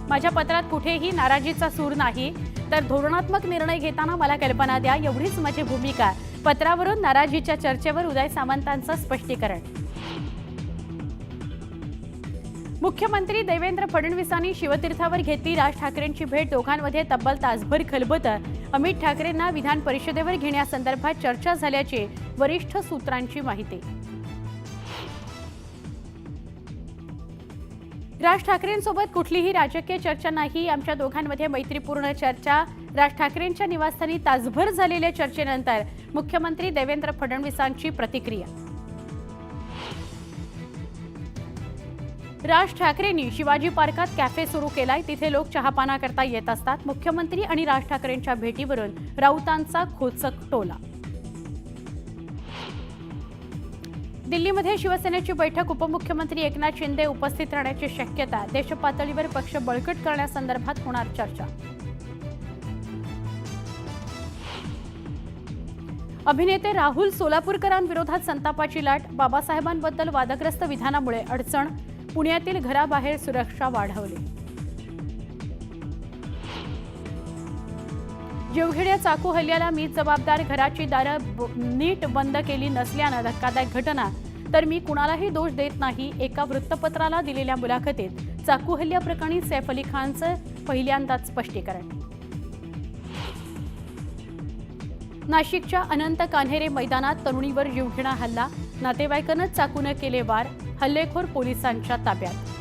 माझ्या पत्रात कुठेही नाराजीचा सूर नाही, तर धोरणात्मक निर्णय घेताना मला कल्पना द्या, एवढीच माझी भूमिका. पत्रावरून नाराजीच्या चर्चेवर उदय सामंतांचं स्पष्टीकरण. मुख्यमंत्री देवेंद्र फडणवीसांनी शिवतीर्थावर घेतली राज ठाकरेंची भेट. दोघांमध्ये तब्बल तासभर खलबतं. अमित ठाकरेंना विधान परिषदेवर घेण्यासंदर्भात चर्चा झाल्याची वरिष्ठ सूत्रांची माहिती. राज ठाकरेंसोबत कुठलीही राजकीय चर्चा नाही. आमच्या दोघांमध्ये मैत्रीपूर्ण चर्चा. राज ठाकरेंच्या निवासस्थानी तासभर झालेल्या चर्चेनंतर मुख्यमंत्री देवेंद्र फडणवीसांची प्रतिक्रिया. राज ठाकरेंनी शिवाजी पार्कात कॅफे सुरू केलाय. तिथे लोक चहापाना करता येत असतात. मुख्यमंत्री आणि राज ठाकरेंच्या भेटीवरून राऊतांचा खोचक टोला. दिल्लीमध्ये शिवसेनेची बैठक. उपमुख्यमंत्री एकनाथ शिंदे उपस्थित राहण्याची शक्यता. देशपातळीवर पक्ष बळकट करण्यासंदर्भात होणार चर्चा. अभिनेते राहुल सोलापूरकरांविरोधात संतापाची लाट. बाबासाहेबांबद्दल वादग्रस्त विधानामुळे अडचण. पुण्यातील घराबाहेर सुरक्षा वाढवली. जीवघेण्या चाकू हल्ल्याला मीच जबाबदार. घराची दारं नीट बंद केली नसल्यानं धक्कादायक घटना. तर मी कुणालाही दोष देत नाही. एका वृत्तपत्राला दिलेल्या मुलाखतीत चाकू हल्ल्याप्रकरणी सैफ अली खानचं पहिल्यांदाच स्पष्टीकरण. नाशिकच्या अनंत कान्हेरे मैदानात तरुणीवर जीवघेणा हल्ला. नातेवाईकांनाच चाकूने केले वार. हल्लेखोर पोलिसांच्या ताब्यात.